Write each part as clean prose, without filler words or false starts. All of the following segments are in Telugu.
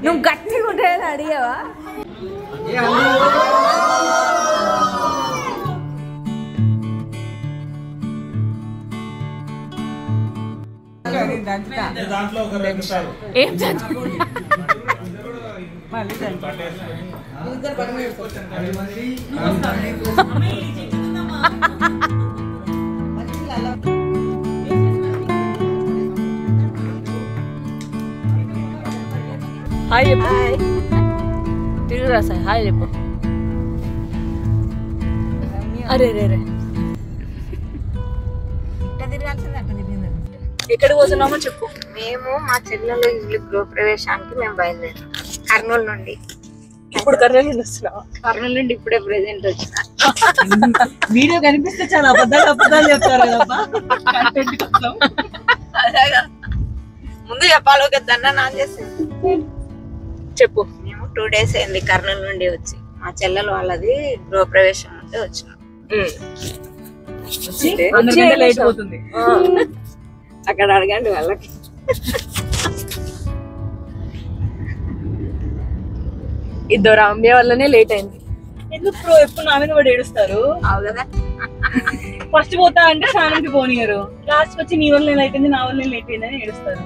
నువ్వు గట్టిగా ఉంటాయని అడిగావా? ఏం హాయ్ చెప్పు. తిరుగురా సార్ హాయ్ చెప్పు. అరే రే రే ఎక్కడికి పోతున్నామో చెప్పు. మేము మా చెల్లెలు ఇల్లు గృహప్రవేశానికి మేము బయలుదేరాం కర్నూలు నుండి. ఇప్పుడు కర్నూలు నుండి వస్తున్నావా? కర్నూలు నుండి ఇప్పుడే ప్రెజెంట్ వచ్చిన. వీడియో కనిపిస్తే చాలా అబద్ధాలు చెప్తారు కదమ్మా. ముందు చెప్పాలి ఒక దన్న నాన్ చేసింది చెప్పు. మేము 2 days అయింది కర్నూలు నుండి వచ్చి. మా చెల్లెలు వాళ్ళది గృహప్రవేశం ఉంటే వచ్చినాం. అక్కడ అడగండి వాళ్ళకి. ఇద్దరు రామ్య వల్లనే లేట్ అయింది. ఎందుకు ప్రో ఎప్పుడు నా మీద కూడా ఏడుస్తారు? అవు కదా, ఫస్ట్ పోతా అంటే స్నానంకి పోనీయరు, లాస్ట్ వచ్చి నీ వల్ల లేట్ అయింది నా వల్ల లేట్ అయిందని ఏడుస్తారు.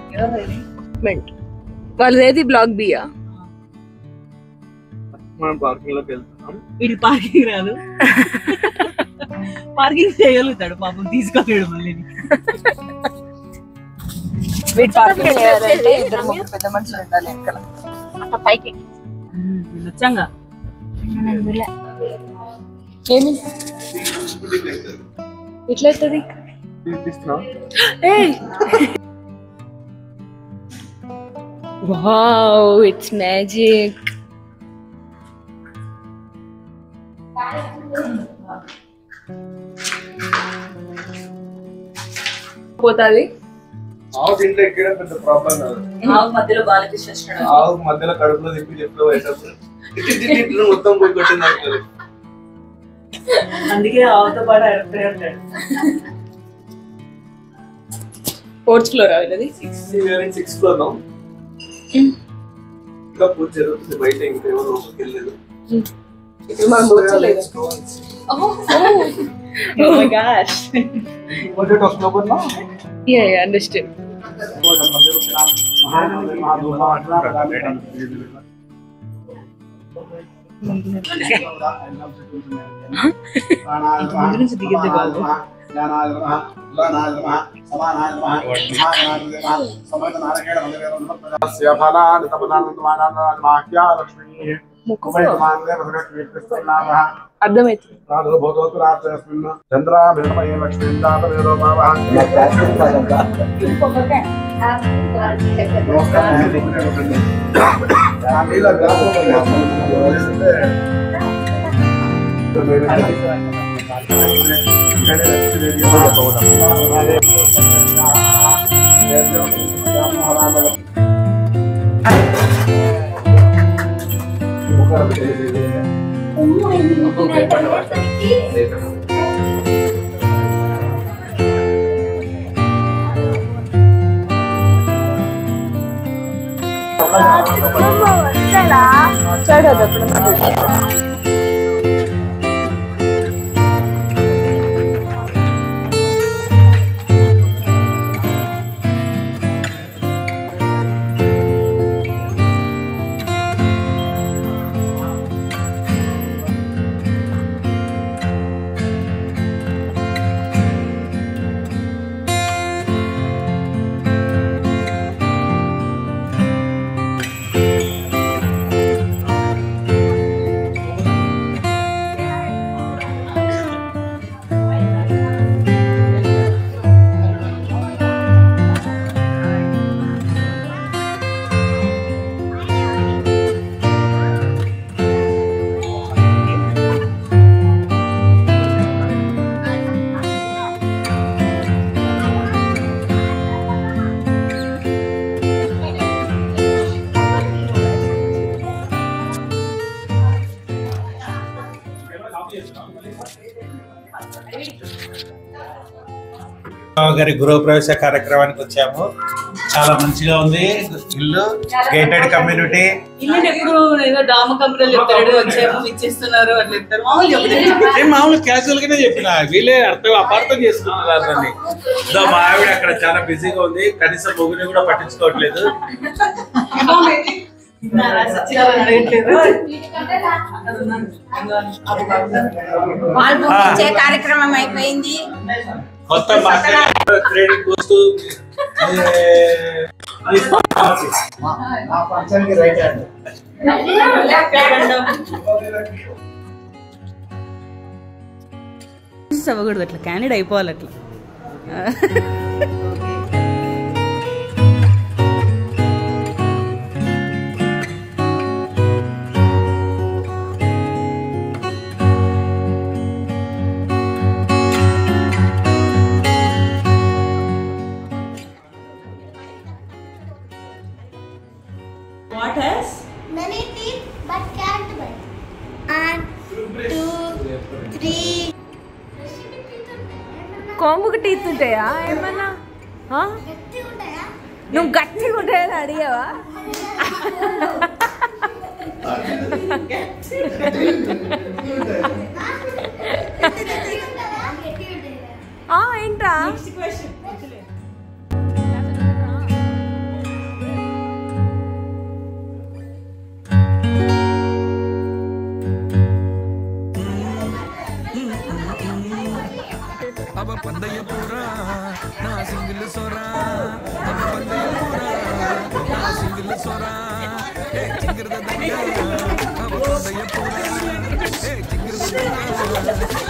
వాళ్ళది బ్లాక్ బియా. మనం పార్కింగ్ లోకి వెళ్తున్నాం. వీడి పార్కింగ్ రాదు, పార్కింగ్ చేయగలుగుతాడు పాపం, తీసుకోలేడు మళ్ళీ. వీడి పార్కింగ్ చేయాలంటే ఇద్దరు ముగ్గురు పెద్ద మనుషులు ఉండాలి వెనకాల. అట్లా పైకి వచ్చాంగా ఏమి ఇట్లా అవుతుంది. Wow it's magic. పోతాది. ఆవు తింటే ఎక్కడం పెద్ద ప్రాబ్లం కాదు. ఆవు మధ్యలో బాలకృష్ణ వచ్చాడు. ఆవు మధ్యలో కడుపులో తిప్పి చెప్పులో పోయేటప్పుడు మొత్తం పోయి కొట్టింది అనుకోలేదు. అందుకే ఆవుతో పాటు ఉంటాడు. 4th floor అది 6th floor లో ఇంకా పూజ జరుగుతుంది బయట. ఇంకా ఎవరు లోపలికి వెళ్ళలేదు. ఇప్పుడు మనం వచ్చలేదు. Oh my gosh. Was it October now? Yeah, understood. అర్థమైతుంది. గారి గృహప్రవేశ కార్యక్రమానికి వచ్చాము. చాలా మంచిగా ఉంది ఇల్లు, గేటెడ్ కమ్యూనిటీ. ఇల్లు ఎప్పుడు ఏదో డామ కంపెనీలు చెప్తాడు, వచ్చేమో ఇచ్చేస్తున్నారు అని చెప్తారు. మామూలు క్యాజువల్ గానే చెప్పిన, వీళ్ళే అపార్థం చేసుకుంటున్నారు అని. మా ఆవిడ అక్కడ చాలా బిజీగా ఉంది, కనీసం మొగుని కూడా పట్టించుకోవట్లేదు. కార్యక్రమం అయిపోయింది. కొత్త ట్రేడింగ్ వస్తూ అవ్వకూడదు, అట్లా క్యాండిడ్ అయిపోవాలి అట్లా. What has many teeth but can't bite? And 2, 3. కోంబుకి teeth ఉంటాయా ఏమన్నా? నువ్వు గట్టిగా ఉంటాయని అడిగావా? ఏంటా? अब पंदय पूरा ना सिंगल सोरा, अब पंदय पूरा ना सिंगल सोरा, ए चिंगर दंगा अब पंदय पूरा, ए चिंगर दंगा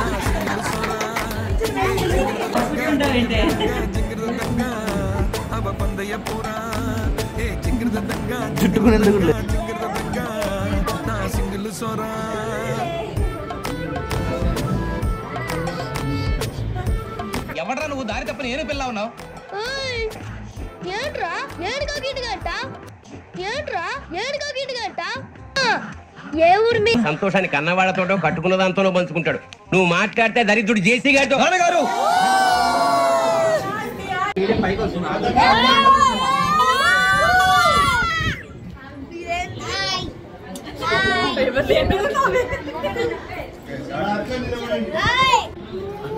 ना सिंगल सोरा, चिंगर दंगा अब पंदय पूरा, ए चिंगर दंगा चिंगर दंगा ना सिंगल सोरा. ఎవడ్రా నువ్వు? దారి తప్పని ఏను పిల్ల ఉన్నావు? ఏ ఊరు మీ? సంతోషాన్ని కన్నవాళ్లతోటో కట్టుకున్న దాంతోనో పంచుకుంటాడు. నువ్వు మాట్లాడితే దరిద్రుడు జేసీ గారితో. గారు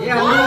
Hey!